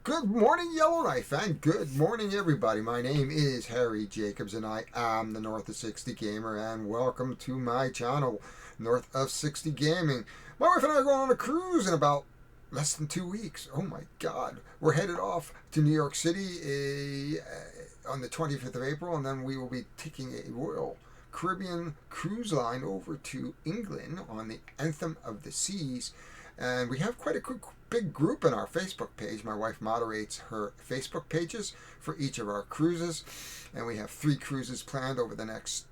Good morning, Yellowknife, and good morning, everybody. My name is Harry Jacobs, and I am the North of 60 Gamer, and welcome to my channel, North of 60 Gaming. My wife and I are going on a cruise in about less than 2 weeks. Oh my God. We're headed off to New York City on the 25th of April, and then we will be taking a Royal Caribbean cruise line over to England on the Anthem of the Seas. And we have quite a big group in our Facebook page. My wife moderates her Facebook pages for each of our cruises. And we have 3 cruises planned over the next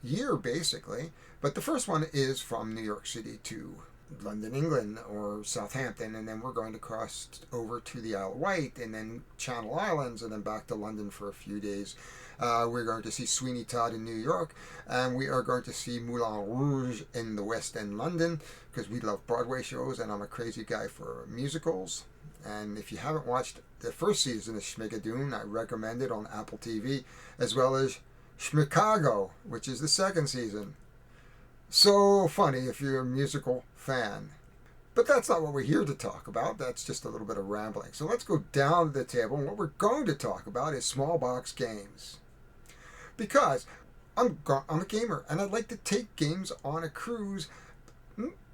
year, basically. But the first one is from New York City to London, England, or Southampton. And then we're going to cross over to the Isle of Wight, and then Channel Islands, and then back to London for a few days. We're going to see Sweeney Todd in New York, and we are going to see Moulin Rouge in the West End, London, because we love Broadway shows, and I'm a crazy guy for musicals. And if you haven't watched the first season of Schmigadoon, I recommend it on Apple TV, as well as Schmicago, which is the second season. So funny if you're a musical fan. But that's not what we're here to talk about. That's just a little bit of rambling. So let's go down to the table, and what we're going to talk about is small box games. Because I'm a gamer, and I'd like to take games on a cruise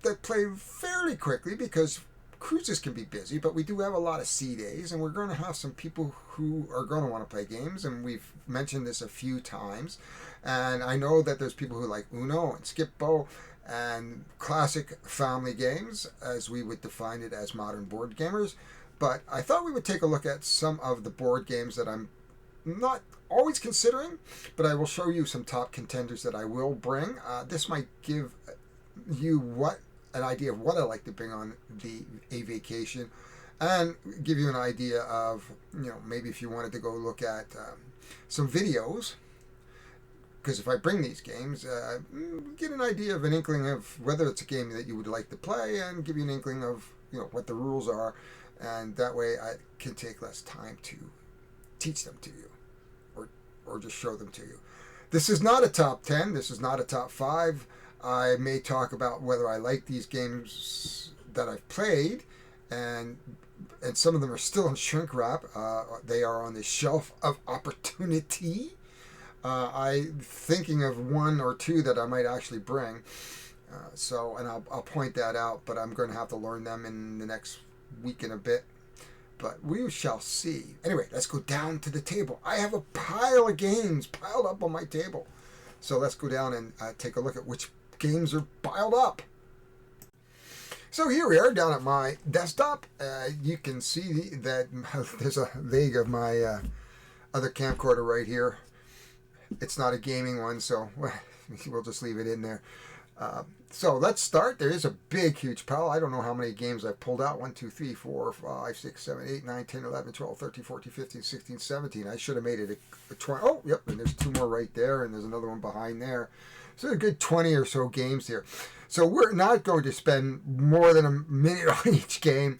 that play fairly quickly, because cruises can be busy, but we do have a lot of sea days, and we're going to have some people who are going to want to play games, and we've mentioned this a few times. And I know that there's people who like Uno and Skip-Bo and classic family games, as we would define it as modern board gamers. But I thought we would take a look at some of the board games that I'm not always considering, but I will show you some top contenders that I will bring. This might give you an idea of what I like to bring on a vacation, and give you an idea of, maybe if you wanted to go look at some videos. Because if I bring these games, get an idea of an inkling of whether it's a game that you would like to play, and give you an inkling of what the rules are, and that way I can take less time to teach them to you, or just show them to you. This is not a top 10. This is not a top 5. I may talk about whether I like these games that I've played, and some of them are still in shrink wrap. They are on the shelf of opportunity. I'm thinking of 1 or 2 that I might actually bring. And I'll point that out, but I'm going to have to learn them in the next week and a bit. But we shall see. Anyway, let's go down to the table. I have a pile of games piled up on my table. So let's go down and take a look at which games are piled up. So here we are down at my desktop. You can see that there's a leg of my other camcorder right here. It's not a gaming one, so we'll just leave it in there. So let's start. There is a big, huge pile. I don't know how many games I've pulled out. 1, 2, 3, 4, 5, 6, 7, 8, 9, 10, 11, 12, 13, 14, 15, 16, 17. I should have made it a 20. Oh, yep, and there's 2 more right there, and there's another one behind there. So a good 20 or so games here. So we're not going to spend more than a minute on each game.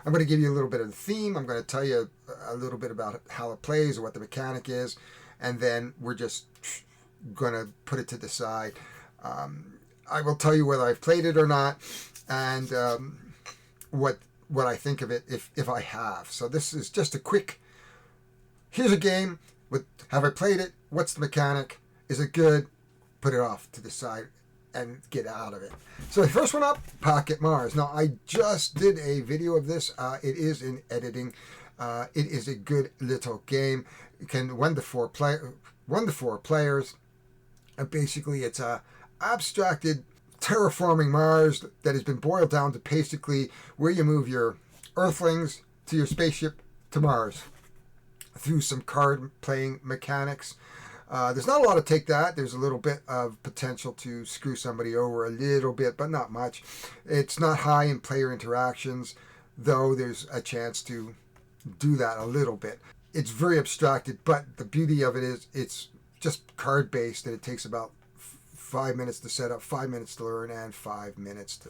I'm going to give you a little bit of the theme. I'm going to tell you a little bit about how it plays or what the mechanic is. And then we're just going to put it to the side. I will tell you whether I've played it or not, and what I think of it if I have. So this is just a quick, here's a game. Have I played it? What's the mechanic? Is it good? Put it off to the side and get out of it. So the first one up, Pocket Mars. Now, I just did a video of this. It is in editing. It is a good little game. It can 1 to 4 players. Basically, it's a abstracted terraforming Mars that has been boiled down to basically where you move your Earthlings to your spaceship to Mars through some card playing mechanics. There's not a lot to take that. There's a little bit of potential to screw somebody over a little bit, but not much. It's not high in player interactions, though there's a chance to do that a little bit. It's very abstracted, but the beauty of it is it's just card based, and it takes about 5 minutes to set up, 5 minutes to learn, and 5 minutes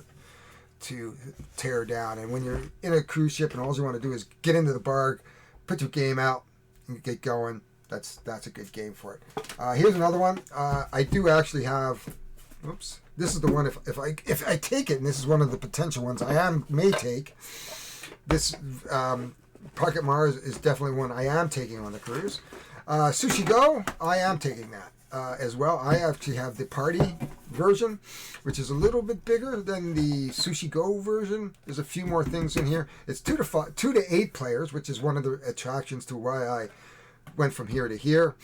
to tear down. And when you're in a cruise ship and all you want to do is get into the bar, put your game out, and get going, that's a good game for it. Here's another one. I do actually have. Oops. This is the one. If I take it, and this is one of the potential ones I may take. This Pocket Mars is definitely one I am taking on the cruise. Sushi Go, I am taking that as well. I actually have the party version, which is a little bit bigger than the Sushi Go version. There's a few more things in here. It's 2 to 8 players, which is one of the attractions to why I went from here to here,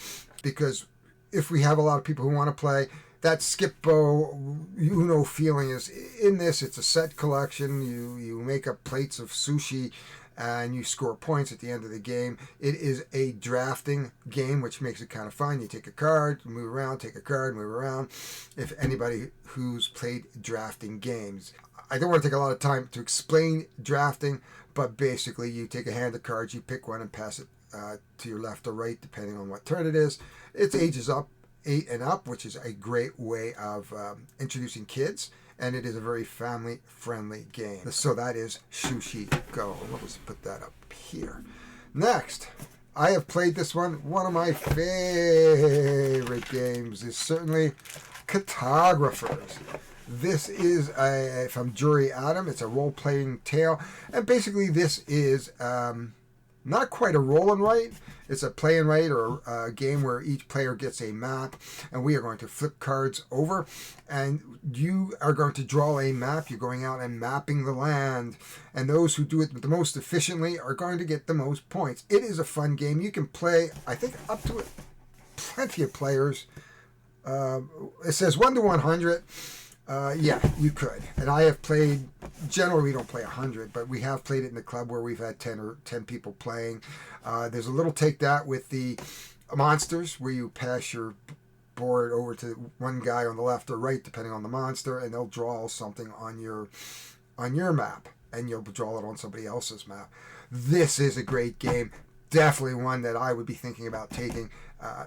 because if we have a lot of people who want to play, that Skip-Bo Uno feeling is in this. It's a set collection. You make up plates of sushi and you score points at the end of the game. It is a drafting game, which makes it kind of fun. You take a card, move around, take a card, move around. If anybody who's played drafting games, I don't want to take a lot of time to explain drafting, but basically you take a hand of cards, you pick one and pass it to your left or right, depending on what turn it is. It's ages up, 8 and up, which is a great way of introducing kids, and it is a very family-friendly game. So that is Sushi Go. Let's put that up here. Next, I have played this one. One of my favorite games is certainly Cartographers. This is from Jury Adam. It's a role-playing tale, and basically this is not quite a roll and write. It's a play and write, or a game where each player gets a map, and we are going to flip cards over, and you are going to draw a map. You're going out and mapping the land, and those who do it the most efficiently are going to get the most points. It is a fun game. You can play, I think, up to plenty of players. It says 1 to 100. Yeah, you could. And I have played, generally we don't play 100, but we have played it in the club where we've had 10 people playing. There's a little take that with the monsters, where you pass your board over to one guy on the left or right, depending on the monster, and they'll draw something on your map, and you'll draw it on somebody else's map. This is a great game. Definitely one that I would be thinking about taking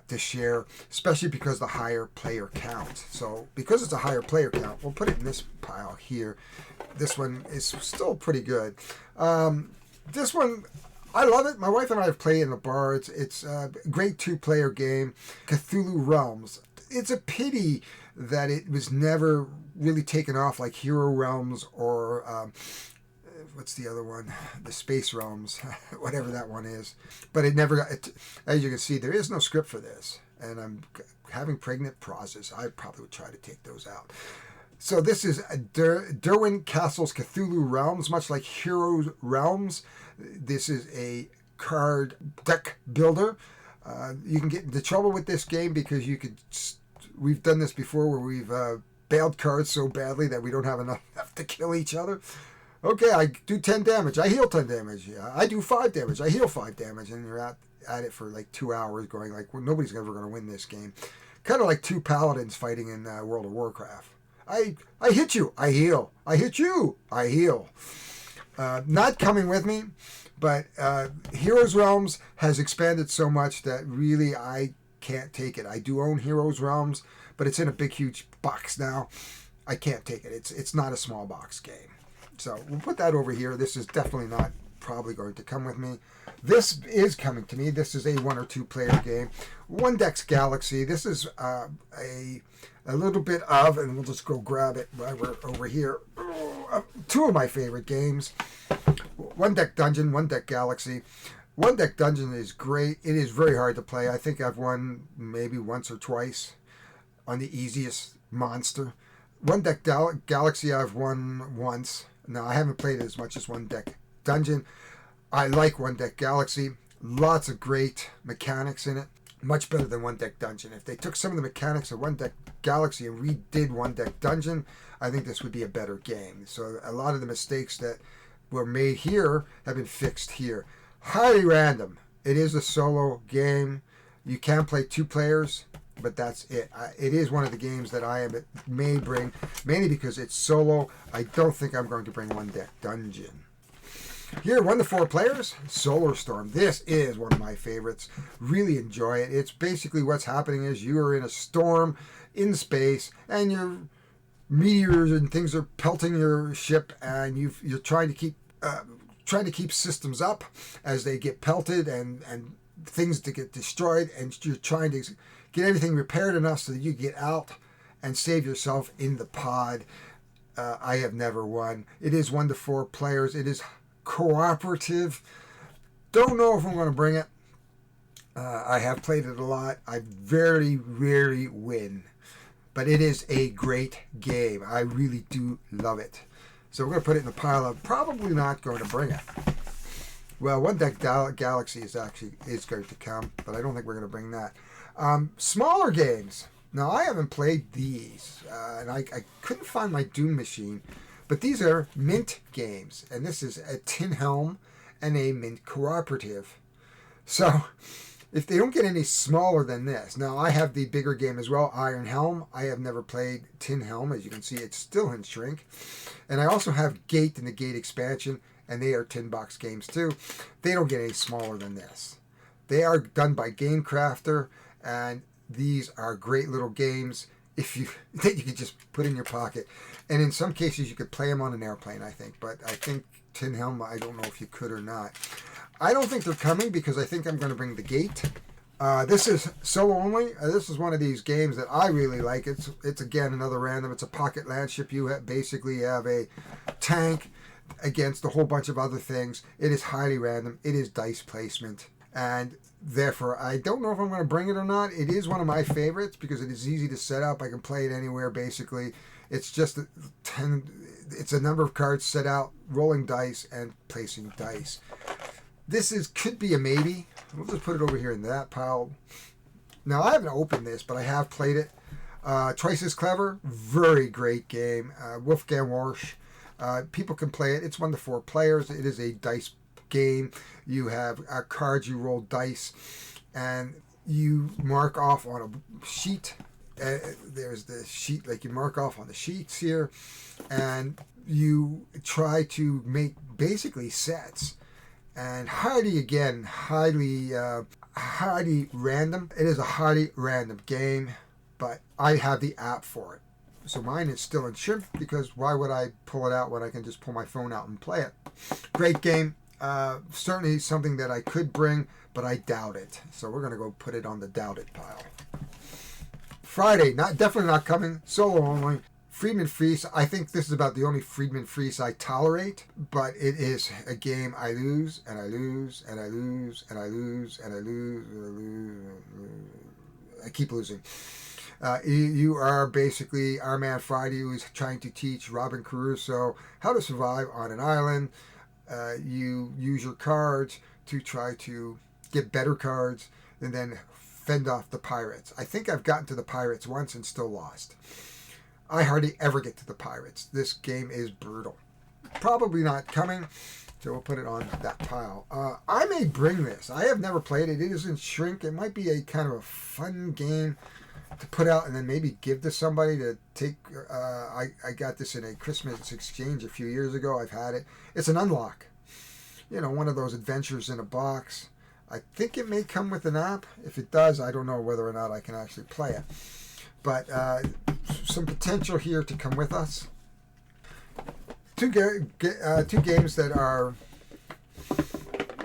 to share, especially because the higher player count. So because it's a higher player count, we'll put it in this pile here. This one is still pretty good. This one, I love it. My wife and I have played in the bar. It's a great 2-player game. Cthulhu Realms. It's a pity that it was never really taken off like Hero Realms or what's the other one? The Space Realms, whatever that one is. But it never got, as you can see, there is no script for this. And I'm having pregnant pauses. I probably would try to take those out. So this is Derwin Castle's Cthulhu Realms, much like Heroes Realms. This is a card deck builder. You can get into trouble with this game because we've done this before where we've bailed cards so badly that we don't have enough to kill each other. Okay, I do 10 damage. I heal 10 damage. I do 5 damage. I heal 5 damage. And you're at it for like 2 hours going like, well, nobody's ever going to win this game. Kind of like 2 paladins fighting in World of Warcraft. I hit you. I heal. I hit you. I heal. Not coming with me, but Heroes Realms has expanded so much that really I can't take it. I do own Heroes Realms, but it's in a big, huge box now. I can't take it. It's not a small box game. So we'll put that over here. This is definitely not probably going to come with me. This is coming to me. This is a 1 or 2 player game. One Deck's Galaxy. This is a little bit of, and we'll just go grab it while we're over here. 2 of my favorite games. One Deck Dungeon, One Deck Galaxy. One Deck Dungeon is great. It is very hard to play. I think I've won maybe once or twice on the easiest monster. One Deck Galaxy I've won once. Now, I haven't played it as much as One Deck Dungeon. I like One Deck Galaxy. Lots of great mechanics in it. Much better than One Deck Dungeon. If they took some of the mechanics of One Deck Galaxy and redid One Deck Dungeon, I think this would be a better game. So a lot of the mistakes that were made here have been fixed here. Highly random. It is a solo game. You can play 2 players, but that's it. It is one of the games that I may bring, mainly because it's solo. I don't think I'm going to bring One Deck Dungeon. Here, 1 to 4 players, Solar Storm. This is one of my favorites. Really enjoy it. It's basically what's happening is you are in a storm in space, and your meteors and things are pelting your ship, and you're trying to keep systems up as they get pelted and things to get destroyed, and you're trying to get everything repaired enough so that you get out and save yourself in the pod. I have never won. It is 1 to 4 players. It is cooperative. Don't know if I'm going to bring it. I have played it a lot. I very rarely win. But it is a great game. I really do love it. So we're going to put it in the pile of probably not going to bring it. Well, One Deck Galaxy is going to come, but I don't think we're going to bring that. Smaller games. Now, I haven't played these, and I couldn't find my Doom machine, but these are Mint games, and this is a Tin Helm and a Mint Cooperative. So, if they don't get any smaller than this, now I have the bigger game as well, Iron Helm. I have never played Tin Helm. As you can see, it's still in shrink. And I also have Gate and the Gate expansion, and they are tin box games too. They don't get any smaller than this. They are done by Game Crafter, and these are great little games that you can just put in your pocket. And in some cases, you could play them on an airplane, I think. But I think Tin Helm, I don't know if you could or not. I don't think they're coming because I think I'm going to bring the Gate. This is solo only. This is one of these games that I really like. It's again another random. It's a pocket landship. You basically have a tank against a whole bunch of other things. It is highly random. It is dice placement. And therefore, I don't know if I'm going to bring it or not. It is one of my favorites because it is easy to set up. I can play it anywhere basically. It's just it's a number of cards set out, rolling dice, and placing dice. This could be a maybe. We'll just put it over here in that pile. Now, I haven't opened this, but I have played it. Twice as Clever, very great game. Wolfgang Warsch. People can play it. It's 1 to 4 players. It is a dice game. You have cards, you roll dice, and you mark off on a sheet. There's the sheet, like you mark off on the sheets here, and you try to make basically sets. And highly random. It is a highly random game, but I have the app for it. So mine is still in shrink because why would I pull it out when I can just pull my phone out and play it? Great game. Certainly something that I could bring, but I doubt it. So we're going to go put it on the doubt it pile. Friday, definitely not coming. Solo only. Friedman Freeze, I think this is about the only Friedman Freeze I tolerate, but it is a game I lose, and I lose, and I lose, and I lose, and I lose, and I lose. I keep losing. You are basically our man Friday, who is trying to teach Robin Crusoe how to survive on an island. You use your cards to try to get better cards, and then fend off the pirates. I think I've gotten to the pirates once and still lost. I hardly ever get to the pirates. This game is brutal. Probably not coming, so we'll put it on that pile. I may bring this. I have never played it. It is in shrink. It might be a kind of a fun game to put out and then maybe give to somebody to take. I got this in a Christmas exchange a few years ago. I've had it. It's an unlock. You know, one of those adventures in a box. I think it may come with an app. If it does, I don't know whether or not I can actually play it. But some potential here to come with us. Two games that are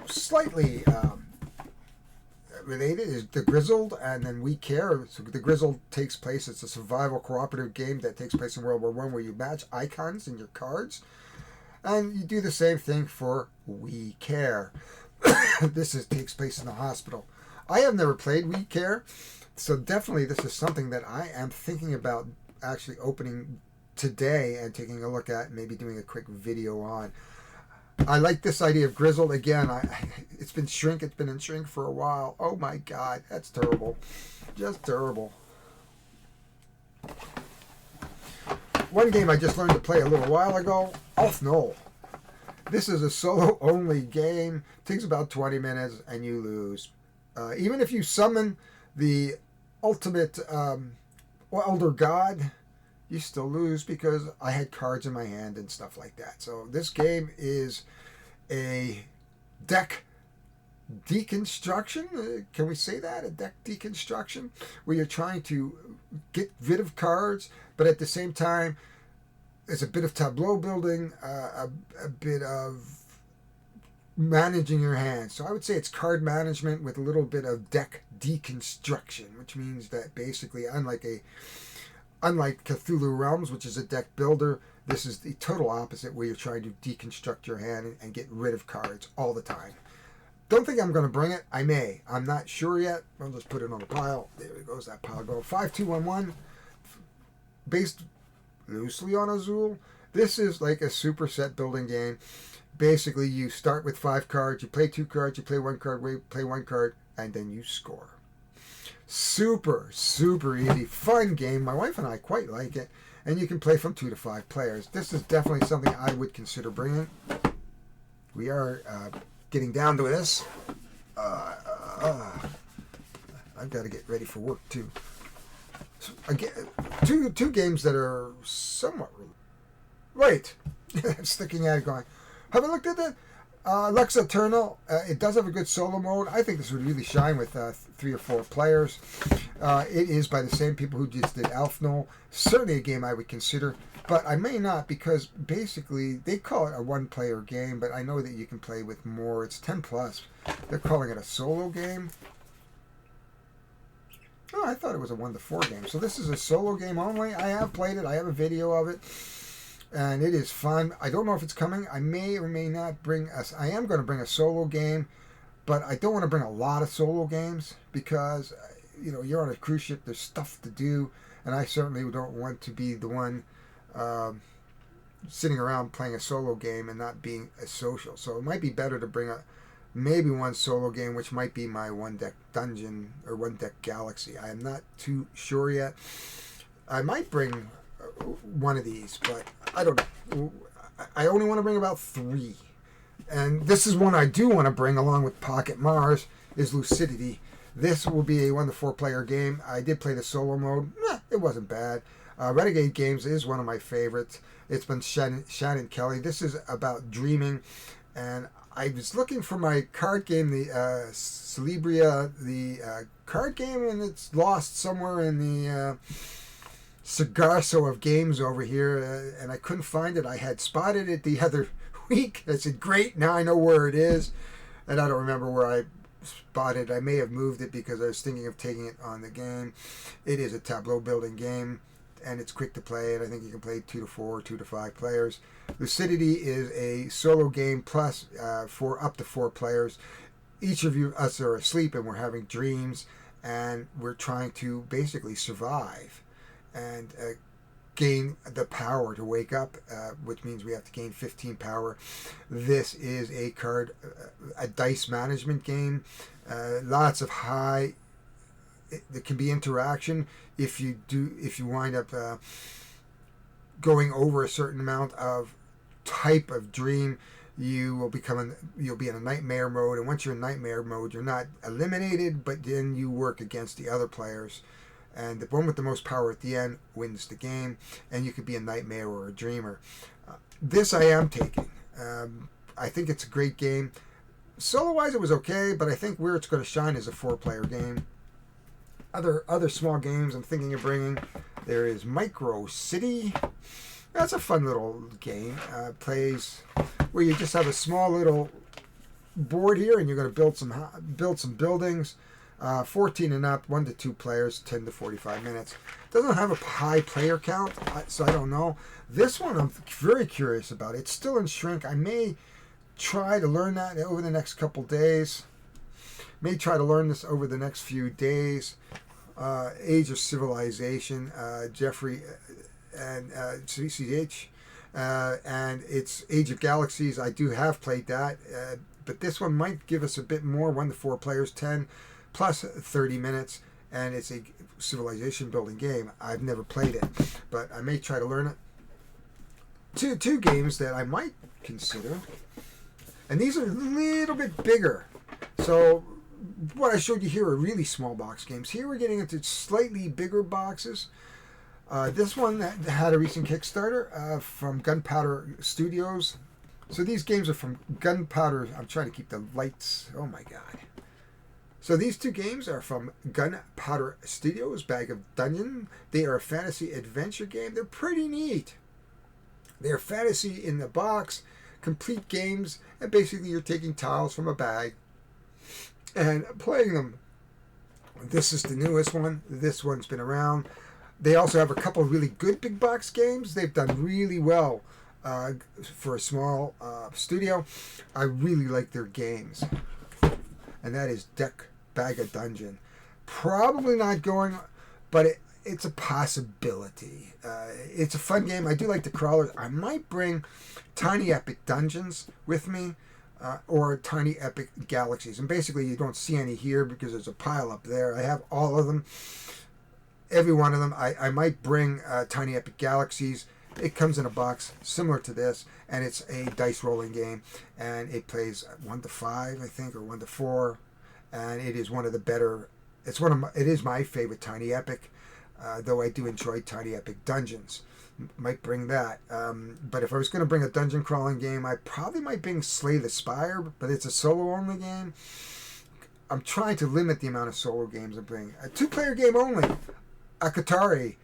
slightly related is The Grizzled and then We Care. So The Grizzled takes place, it's a survival cooperative game that takes place in World War I where you match icons in your cards. And you do the same thing for We Care. This takes place in the hospital. I have never played We Care. So definitely this is something that I am thinking about actually opening today and taking a look at, maybe doing a quick video on. I like this idea of Grizzled. Again, it's been shrink. It's been in shrink for a while. Oh my God, that's terrible. Just terrible. One game I just learned to play a little while ago, Off Knoll. This is a solo-only game. It takes about 20 minutes and you lose. Even if you summon the ultimate elder god, you still lose because I had cards in my hand and stuff like that. So this game is a deck deconstruction. Can we say that? A deck deconstruction where you're trying to get rid of cards, but at the same time, there's a bit of tableau building, a bit of managing your hand. So I would say it's card management with a little bit of deck deconstruction, which means that basically, unlike Cthulhu Realms, which is a deck builder, this is the total opposite, where you're trying to deconstruct your hand and get rid of cards all the time. Don't think I'm going to bring it. I may. I'm not sure yet. I'll just put it on a pile. There it goes, that pile go. 5211, based loosely on Azul. This is like a superset building game. Basically, you start with 5 cards, you play 2 cards, you play 1 card, play 1 card, and then you score. Super, super easy, fun game. My wife and I quite like it, and you can play from 2 to 5 players. This is definitely something I would consider bringing. We are getting down to this. I've got to get ready for work too. So, again, two games that are somewhat right. Sticking at it, going. Have I looked at that? Lux Eternal. It does have a good solo mode. I think this would really shine with 3 or 4 players. It is by the same people who just did Alfno. Certainly a game I would consider, but I may not, because basically they call it a 1-player game, but I know that you can play with more. It's 10 plus. They're calling it a solo game. Oh, I thought it was a 1 to 4 game. So this is a solo game only. I have played it. I have a video of it. And it is fun. I don't know if it's coming. I may or may not bring us. I am going to bring a solo game, but I don't want to bring a lot of solo games because, you're on a cruise ship. There's stuff to do, and I certainly don't want to be the one sitting around playing a solo game and not being a social. So it might be better to bring maybe one solo game, which might be my 1-deck dungeon or 1-deck galaxy. I am not too sure yet. I might bring one of these, but I don't know. I only want to bring about 3. And this is one I do want to bring along with Pocket Mars, is Lucidity. This will be a 1 to 4 player game. I did play the solo mode. It wasn't bad. Renegade Games is one of my favorites. It's been Shannon Kelly. This is about dreaming. And I was looking for my card game, the Celebria, the card game, and it's lost somewhere in the Cigarso of games over here, and I couldn't find it. I had spotted it the other week. I said, great, now I know where it is. And I don't remember where I spotted it. I may have moved it because I was thinking of taking it on the game. It is a tableau building game, and it's quick to play, and I think you can play 2 to 4, 2 to 5 players. Lucidity is a solo game plus for up to 4 players. Each of us are asleep, and we're having dreams, and we're trying to basically survive and gain the power to wake up, which means we have to gain 15 power. This is a dice management game. Lots of high. There can be interaction if you wind up going over a certain amount of type of dream. You'll be in a nightmare mode, and once you're in nightmare mode, you're not eliminated, but then you work against the other players. And the one with the most power at the end wins the game, and you could be a nightmare or a dreamer. This I am taking. I think it's a great game. Solo-wise, it was okay, but I think where it's going to shine is a 4-player game. Other small games I'm thinking of bringing. There is Micro City. That's a fun little game. Plays where you just have a small little board here, and you're going to build some buildings. 14 and up, 1 to 2 players, 10 to 45 minutes. Doesn't have a high player count, so I don't know. This one I'm very curious about. It's still in shrink. I may try to learn that over the next couple days. May try to learn this over the next few days. Age of Civilization, Jeffrey and CCH. And it's Age of Galaxies. I do have played that, but this one might give us a bit more. 1 to 4 players, 10 plus 30 minutes, and it's a civilization building game. I've never played it, but I may try to learn it. Two games that I might consider, and these are a little bit bigger. So what I showed you here are really small box games. Here we're getting into slightly bigger boxes. This one had a recent Kickstarter from Gunpowder Studios. So these games are from Gunpowder. I'm trying to keep the lights. Oh my God. So these 2 games are from Gunpowder Studios, Bag of Dungeon. They are a fantasy adventure game. They're pretty neat. They're fantasy in the box, complete games, and basically you're taking tiles from a bag and playing them. This is the newest one. This one's been around. They also have a couple of really good big box games. They've done really well for a small studio. I really like their games. and that is Deck Bag of Dungeon. Probably not going, but it's a possibility. It's a fun game. I do like the crawlers. I might bring Tiny Epic Dungeons with me, or Tiny Epic Galaxies. And basically, you don't see any here because there's a pile up there. I have all of them, every one of them. I might bring Tiny Epic Galaxies. It comes in a box similar to this, and it's a dice rolling game, and it plays 1 to 5, I think, or 1 to 4, and it is one of the better. It is my favorite Tiny Epic. Though I do enjoy Tiny Epic Dungeons. Might bring that. But if I was going to bring a dungeon crawling game, I probably might bring Slay the Spire, but it's a solo only game. I'm trying to limit the amount of solo games I'm bringing. A 2-player game only. Akatari.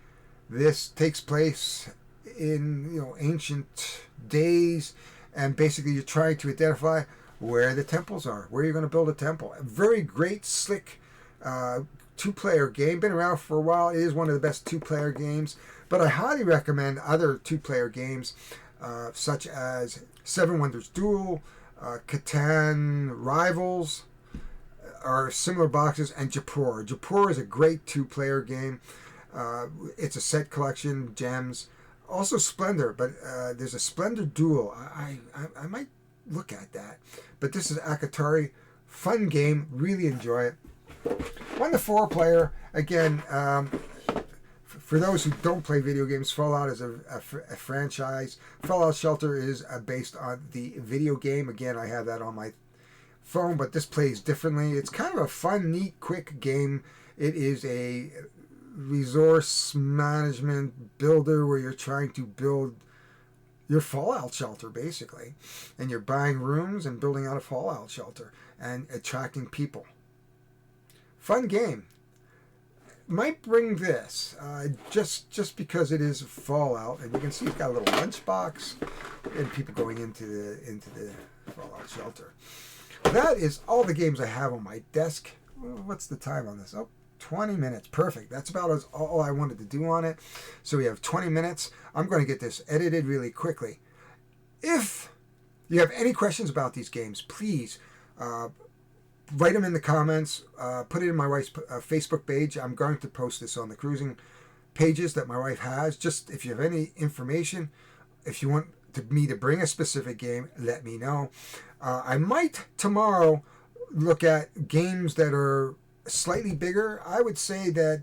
This takes place in ancient days, and basically you're trying to identify where the temples are, where you're going to build a temple. A very great, slick 2-player game. Been around for a while. It is one of the best 2-player games, but I highly recommend other 2-player games such as Seven Wonders Duel, Catan Rivals are similar boxes, and Japur. Japur is a great 2-player game. It's a set collection, gems. Also Splendor, but there's a Splendor Duel. I might look at that. But this is Akatari. Fun game. Really enjoy it. 1 to 4 player, again, for those who don't play video games, Fallout is a franchise. Fallout Shelter is based on the video game. Again, I have that on my phone, but this plays differently. It's kind of a fun, neat, quick game. It is a resource management builder where you're trying to build your Fallout Shelter, basically. And you're buying rooms and building out a Fallout Shelter and attracting people. Fun game. Might bring this just because it is Fallout, and you can see it's got a little lunchbox and people going into the Fallout Shelter. That is all the games I have on my desk. What's the time on this? 20 minutes. Perfect. That's about all I wanted to do on it. So we have 20 minutes. I'm going to get this edited really quickly. If you have any questions about these games, please write them in the comments. Put it in my wife's Facebook page. I'm going to post this on the cruising pages that my wife has. Just if you have any information, if you want me to bring a specific game, let me know. I might tomorrow look at games that are slightly bigger. I would say that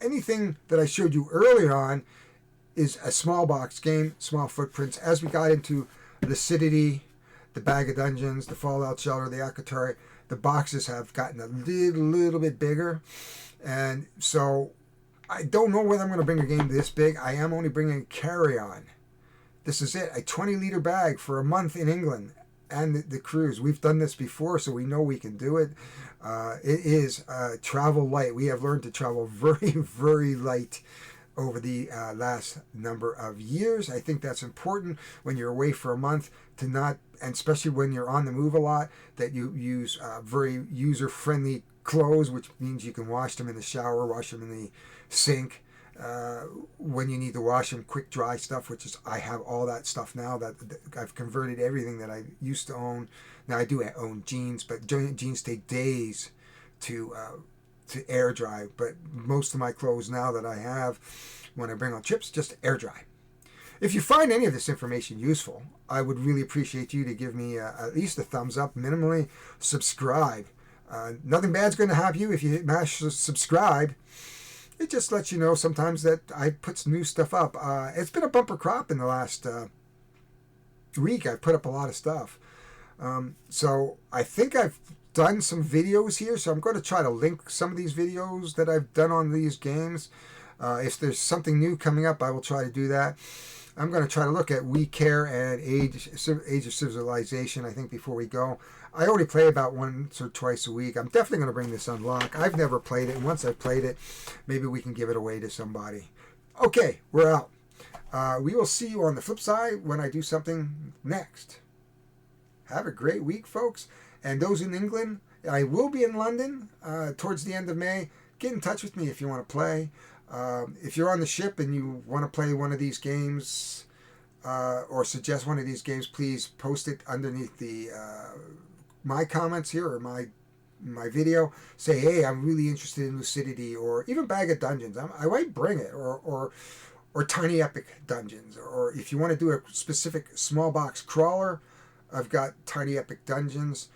anything that I showed you earlier on is a small box game, small footprints. As we got into Lucidity, the Bag of Dungeons, the Fallout Shelter, the Akatari, the boxes have gotten a little bit bigger. And so I don't know whether I'm going to bring a game this big. I am only bringing carry-on. This is it, a 20-liter bag for a month in England and the cruise. We've done this before, so we know we can do it. It is travel light. We have learned to travel very, very light over the last number of years. I think that's important when you're away for a month to not, and especially when you're on the move a lot, that you use very user-friendly clothes, which means you can wash them in the shower, wash them in the sink. When you need to wash them, quick dry stuff, which is, I have all that stuff now. That I've converted everything that I used to own. Now I do own jeans, but jeans take days to air dry. But most of my clothes now that I have, when I bring on trips, just air dry. If you find any of this information useful, I would really appreciate you to give me at least a thumbs up, minimally. Subscribe. Nothing bad's going to happen you if you mash subscribe. It just lets you know sometimes that I put new stuff up. It's been a bumper crop in the last week. I've put up a lot of stuff. So I think I've done some videos here, so I'm going to try to link some of these videos that I've done on these games. If there's something new coming up, I will try to do that. I'm going to try to look at We Care and Age of Civilization, I think, before we go. I only play about once or twice a week. I'm definitely going to bring this Unlock. I've never played it, and once I've played it, maybe we can give it away to somebody. Okay, we're out. We will see you on the flip side when I do something next. Have a great week, folks. And those in England, I will be in London towards the end of May. Get in touch with me if you want to play. If you're on the ship and you want to play one of these games or suggest one of these games, please post it underneath the my comments here or my my video, say, hey, I'm really interested in Lucidity, or even Bag of Dungeons, I might bring it, or Tiny Epic Dungeons, or if you want to do a specific small box crawler, I've got Tiny Epic Dungeons.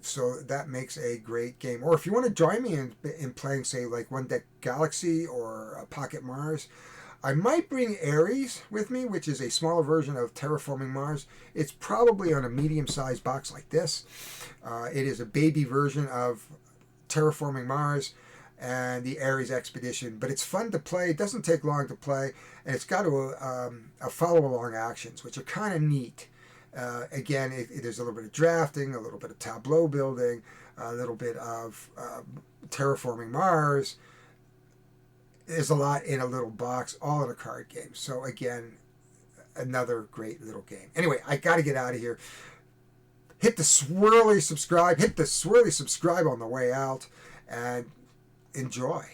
So that makes a great game. Or if you want to join me in playing, say, like One Deck Galaxy or Pocket Mars, I might bring Ares with me, which is a smaller version of Terraforming Mars. It's probably on a medium-sized box like this. It is a baby version of Terraforming Mars and the Ares Expedition, but it's fun to play. It doesn't take long to play, and it's got a follow-along actions, which are kind of neat. Again, there's a little bit of drafting, a little bit of tableau building, a little bit of terraforming Mars. There's a lot in a little box, all in a card game. So again, another great little game. Anyway, I got to get out of here. Hit the swirly subscribe. Hit the swirly subscribe on the way out, and enjoy.